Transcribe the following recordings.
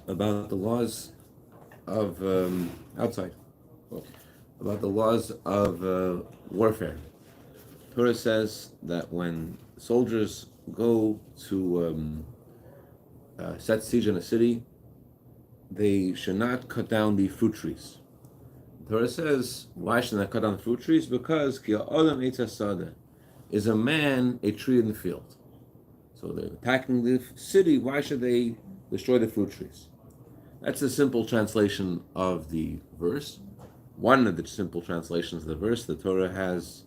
about the laws of outside, about the laws of warfare. Torah says that when soldiers go to set siege in a city, they should not cut down the fruit trees. Torah says, why should they not cut down the fruit trees? Because ki ha'adam eitz hasadeh, is a man a tree in the field. So they're attacking the city. Why should they destroy the fruit trees? That's a simple translation of the verse. One of the simple translations of the verse. The Torah has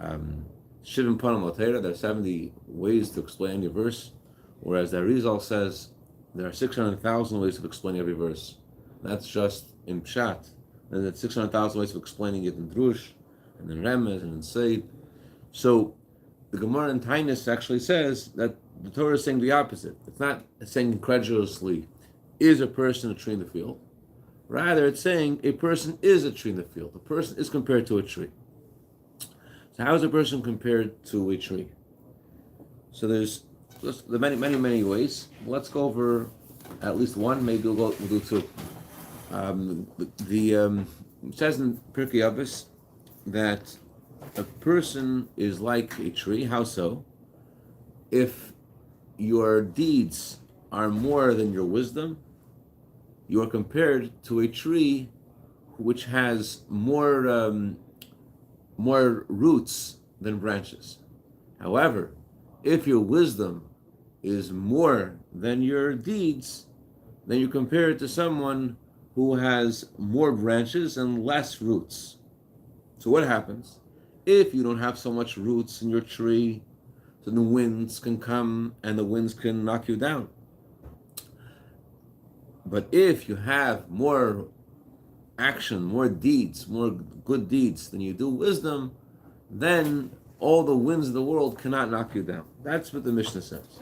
Shivim Panim L'Torah. There are 70 ways to explain the verse, whereas the Arizal says there are 600,000 ways of explaining every verse. That's just in Pshat. And there's 600,000 ways of explaining it in Drush, and in Remez, and in Seid. So the Gemara in Tainus actually says that the Torah is saying the opposite. It's not saying incredulously, is a person a tree in the field? Rather, it's saying a person is a tree in the field. A person is compared to a tree. So how is a person compared to a tree? So there's many ways. Let's go over at least one, maybe we'll do two. It says in Pirkei Avos that a person is like a tree. How so? If your deeds are more than your wisdom, you are compared to a tree which has more roots than branches. However, if your wisdom is more than your deeds, then you compare it to someone who has more branches and less roots. So what happens? If you don't have so much roots in your tree, so the winds can come and the winds can knock you down. But if you have more action, more deeds, more good deeds than you do wisdom, then all the winds of the world cannot knock you down. That's what the Mishnah says.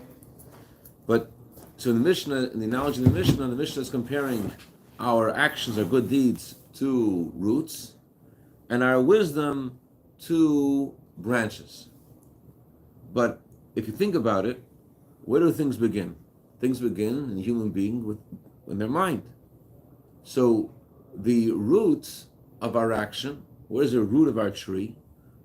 But so in the Mishnah, in the analogy of the Mishnah is comparing our actions, our good deeds, to roots, and our wisdom to branches. But if you think about it, where do things begin? Things begin in a human being in their mind. So the root of our action, what is the root of our tree?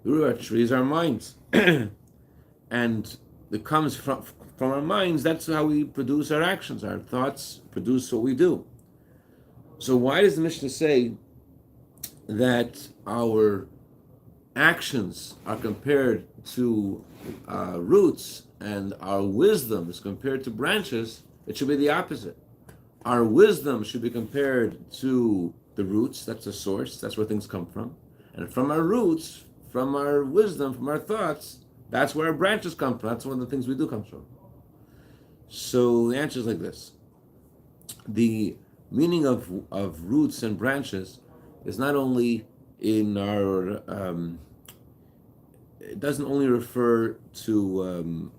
The root of our tree is our minds. And it comes from our minds. That's how we produce our actions. Our thoughts produce what we do. So why does the Mishnah say that our actions are compared to roots and our wisdom is compared to branches? It should be the opposite. Our wisdom should be compared to the roots. That's the source. That's where things come from. And from our roots, from our wisdom, from our thoughts, that's where our branches come from. That's where the things we do come from. So the answer is like this. The meaning of roots and branches is not only in our, it doesn't only refer to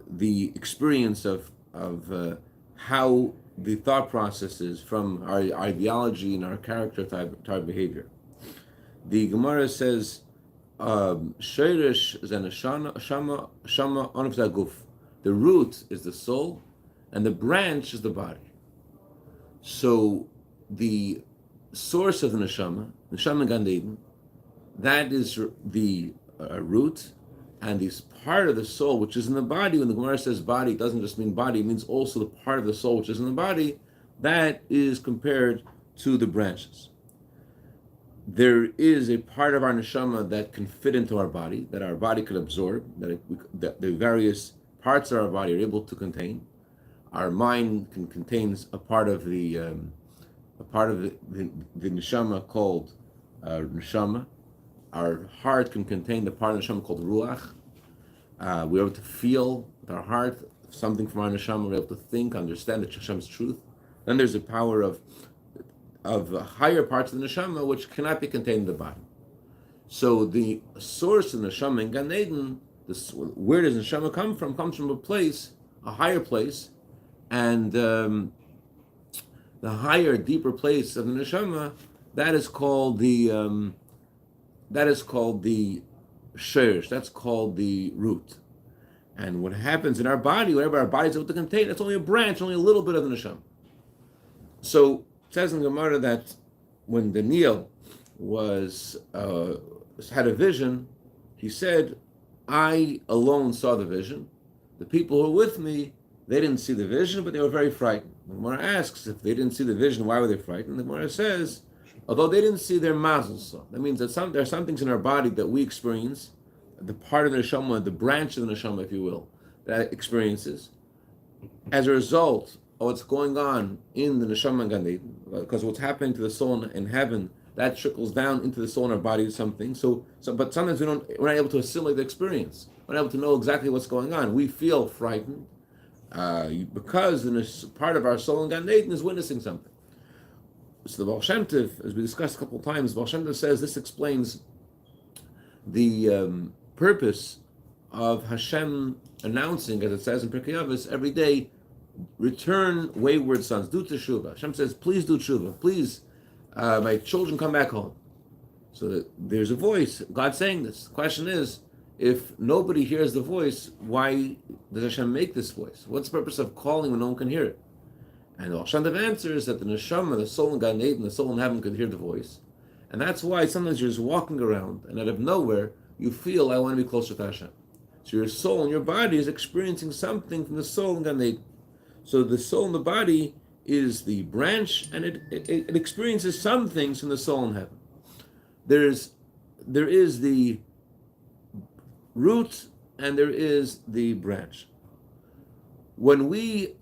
the experience of how the thought process is from our ideology and our character type behavior. The Gemara says, Sheirish shama onif zaguf. The root is the soul, and the branch is the body. So the source of the neshama Gan Eden, that is the root, and this part of the soul which is in the body. When the Gemara says body, it doesn't just mean body, it means also the part of the soul which is in the body, that is compared to the branches. There is a part of our neshama that can fit into our body, that our body could absorb, that the various parts of our body are able to contain. Our mind contains a part of the neshama called neshama. Our heart can contain the part of the neshama called ruach. We're able to feel with our heart something from our neshama. We're able to think, understand the Hashem's truth. Then there's a power of higher parts of the neshama which cannot be contained in the body. So the source of the neshama in Gan Eden, where does neshama come from? Comes from a place, a higher place, and the higher, deeper place of the neshama, that is called the shirish. That's called the root. And what happens in our body, whatever our body is able to contain, that's only a branch, only a little bit of the neshama. So it says in Gemara that when Daniel had a vision, he said, I alone saw the vision. The people who were with me, they didn't see the vision, but they were very frightened. The Gemara asks, if they didn't see the vision, why were they frightened? The Gemara says, although they didn't see their mazel saw. That means that there are some things in our body that we experience, the part of the neshama, the branch of the neshama, if you will, that experiences. As a result of what's going on in the neshama and Gan Eden, because what's happening to the soul in heaven, that trickles down into the soul in our body something. But sometimes we're not able to assimilate the experience. We're not able to know exactly what's going on. We feel frightened because part of our soul in Gan Eden is witnessing something. So the Baal Shem Tov, as we discussed a couple of times, Baal Shem Tov says this explains the purpose of Hashem announcing, as it says in Pirkei Avos, every day, return wayward sons, do teshuvah. Hashem says, please do teshuvah, please, my children come back home. So that there's a voice, God saying this. The question is, if nobody hears the voice, why does Hashem make this voice? What's the purpose of calling when no one can hear it? And the Baal Shem Tov answers that the neshama, the soul in Gan Eden, the soul in heaven could hear the voice. And that's why sometimes you're just walking around and out of nowhere, you feel, I want to be closer to Hashem. So your soul and your body is experiencing something from the soul in Gan Eden. So the soul in the body is the branch, and it experiences some things from the soul in heaven. There is the root and there is the branch. When we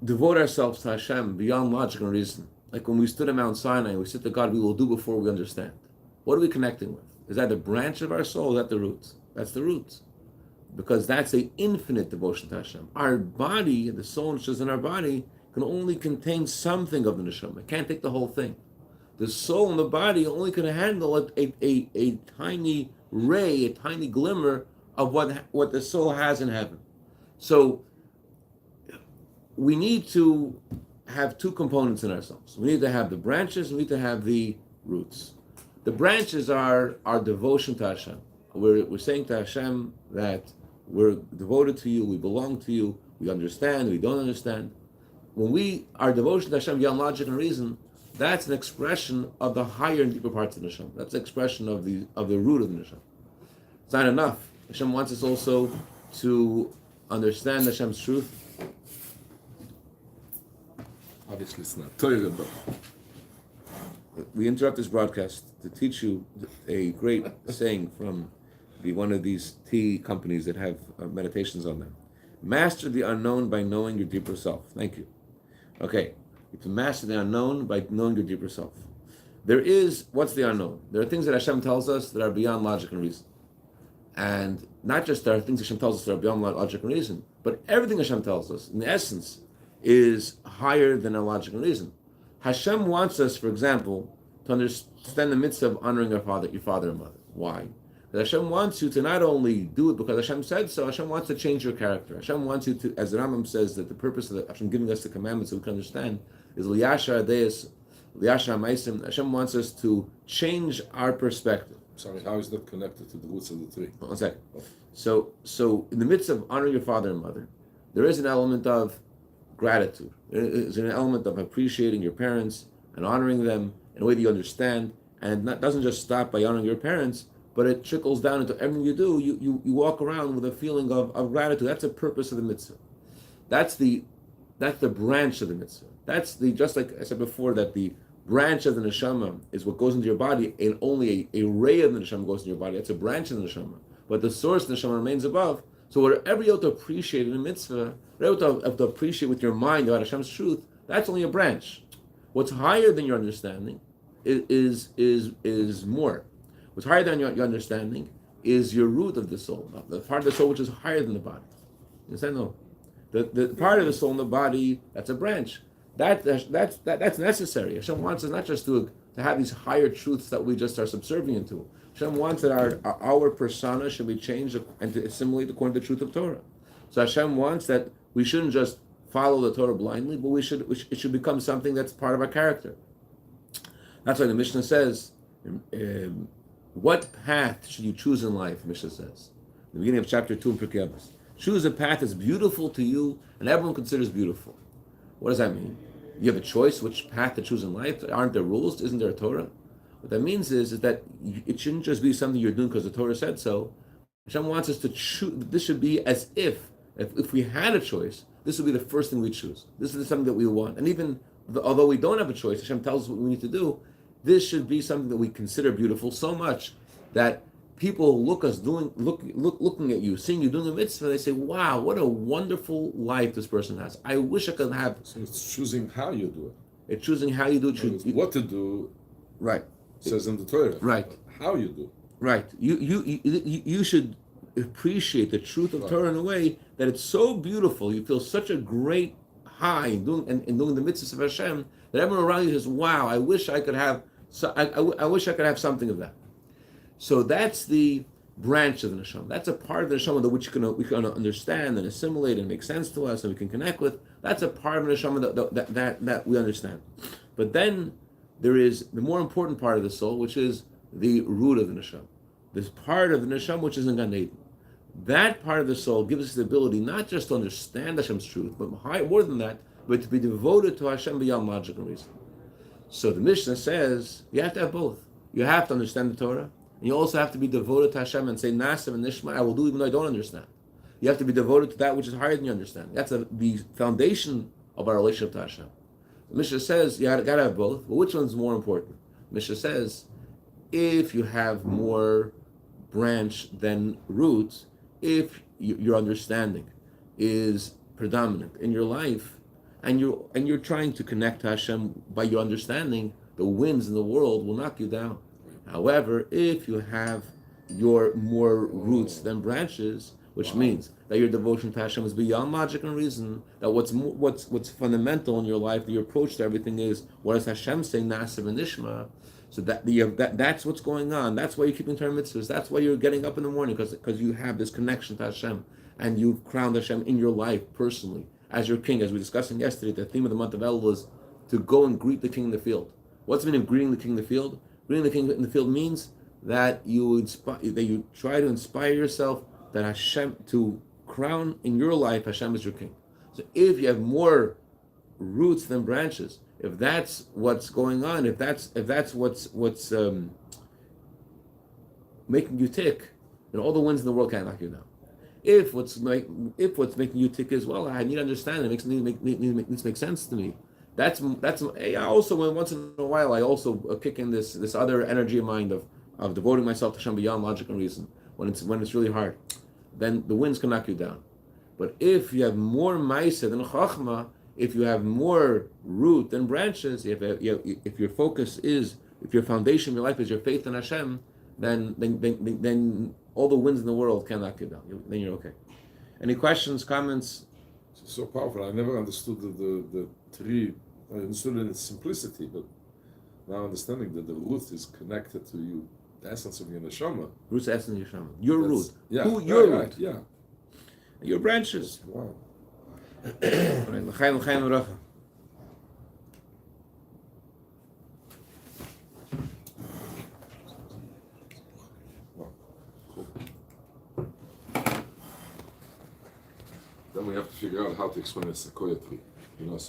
devote ourselves to Hashem beyond logic and reason, like when we stood at Mount Sinai, we said to God, we will do before we understand. What are we connecting with? Is that the branch of our soul? Or is that the roots? That's the roots. Because that's an infinite devotion to Hashem. Our body, the soul which is in our body, can only contain something of the neshama. It can't take the whole thing. The soul in the body only can handle a tiny ray, a tiny glimmer of what the soul has in heaven. So we need to have two components in ourselves. We need to have the branches, we need to have the roots. The branches are our devotion to Hashem. We're saying to Hashem that we're devoted to you, we belong to you, we understand, we don't understand. When our devotion to Hashem beyond logic and reason, that's an expression of the higher and deeper parts of the Hashem. That's an expression of the root of the Hashem. It's not enough. Hashem wants us also to understand Hashem's truth. Obviously it's not torah, but we interrupt this broadcast to teach you a great saying from one of these tea companies that have meditations on them. Master the unknown by knowing your deeper self. Thank you. Okay, you have to master the unknown by knowing your deeper self. What's the unknown? There are things that Hashem tells us that are beyond logic and reason. And not just there are things Hashem tells us that are beyond logic and reason, but everything Hashem tells us, in essence, is higher than our logic and reason. Hashem wants us, for example, to understand the mitzvah of honoring your father and mother. Why? Because Hashem wants you to not only do it because Hashem said so, Hashem wants to change your character. Hashem wants you to, as the Rambam says, that the purpose of Hashem giving us the commandments so we can understand is liyashar adeis, liyashar ma'asim. Hashem wants us to change our perspective. Sorry, how is that connected to the roots of the tree? One second. So in the midst of honoring your father and mother, there is an element of gratitude. There is an element of appreciating your parents and honoring them in a way that you understand. And it doesn't just stop by honoring your parents, but it trickles down into everything you do. You walk around with a feeling of gratitude. That's the purpose of the mitzvah. That's the branch of the mitzvah. That's just like I said before, that the branch of the neshama is what goes into your body, and only a ray of the neshama goes into your body. That's a branch of the neshama. But the source of the neshama remains above. So whatever you're able to appreciate in a mitzvah, whatever you're able to appreciate with your mind about Hashem's truth, that's only a branch. What's higher than your understanding is more. What's higher than your understanding is your root of the soul, the part of the soul which is higher than the body. You understand? No. The part of the soul in the body, that's a branch. That's necessary. Hashem wants us not just to have these higher truths that we just are subservient to. Hashem wants that our persona should be changed and to assimilate according to the truth of Torah. So Hashem wants that we shouldn't just follow the Torah blindly, but it should become something that's part of our character. That's why the Mishnah says, what path should you choose in life? Mishnah says. the beginning of chapter 2 in Pirkei Avos. Choose a path that's beautiful to you and everyone considers beautiful. What does that mean? You have a choice which path to choose in life. Aren't there rules? Isn't there a Torah? What that means is that it shouldn't just be something you're doing because the Torah said so. Hashem wants us to choose. This should be as if we had a choice, this would be the first thing we choose. This is something that we want. And even although we don't have a choice, Hashem tells us what we need to do. This should be something that we consider beautiful so much that people looking at you, seeing you doing a mitzvah, they say, wow, what a wonderful life this person has. I wish I could have. So it's choosing how you do it. It's choosing how you do it. What to do. Right. Says in the Torah. Right. How you do. Right. You should appreciate the truth of Torah in a way that it's so beautiful. You feel such a great high in doing the mitzvahs of Hashem that everyone around you says, wow, I wish I could have. I wish I could have something of that. So that's the branch of the neshama. That's a part of the neshama that we can understand and assimilate and make sense to us and we can connect with. That's a part of the neshama that we understand. But then there is the more important part of the soul, which is the root of the neshama. This part of the neshama which is in Gan Eden. That part of the soul gives us the ability not just to understand Hashem's truth, but more than that, but to be devoted to Hashem beyond logic and reason. So the Mishnah says you have to have both. You have to understand the Torah, and you also have to be devoted to Hashem and say, Nasim and Nishma, I will do even though I don't understand. You have to be devoted to that which is higher than you understand. That's the foundation of our relationship to Hashem. The Mishnah says you got to have both, but which one's more important? Mishnah says, if you have more branch than roots, if your understanding is predominant in your life, and you're trying to connect to Hashem by your understanding, the winds in the world will knock you down. However, if you have your more roots than branches, which means that your devotion to Hashem is beyond logic and reason, that what's fundamental in your life, your approach to everything is, what does Hashem say, Nasiv and Nishma? So that's what's going on. That's why you're keeping Torah mitzvahs. That's why you're getting up in the morning, because you have this connection to Hashem, and you've crowned Hashem in your life personally as your king. As we discussed yesterday, the theme of the month of Elul was to go and greet the king in the field. What's the meaning of greeting the king in the field? Greeting the king in the field means that you try to inspire yourself that Hashem, to crown in your life Hashem is your king. So if you have more roots than branches, if that's what's going on, if that's what's making you tick, then all the winds in the world can't knock you down. If what's making you tick is, well, I need to understand it, needs to make sense to me. That's I also, once in a while, I also kick in this other energy of mind of devoting myself to Hashem beyond logic and reason when it's really hard. Then the winds can knock you down. But if you have more ma'aseh than chachma, if you have more root than branches, if your focus is, if your foundation of your life is your faith in Hashem, then all the winds in the world can't knock you down. Then you're okay. Any questions, comments? It's so powerful. I never understood the tree. I understood it in its simplicity, but now understanding that the root is connected to you, the essence of your neshama. Root's essence of your neshama. Your root. Yeah. Your root. Yeah. Your branches. Wow. L'chaim v'racha. Then we have to figure out how to explain a sequoia tree. Sequoia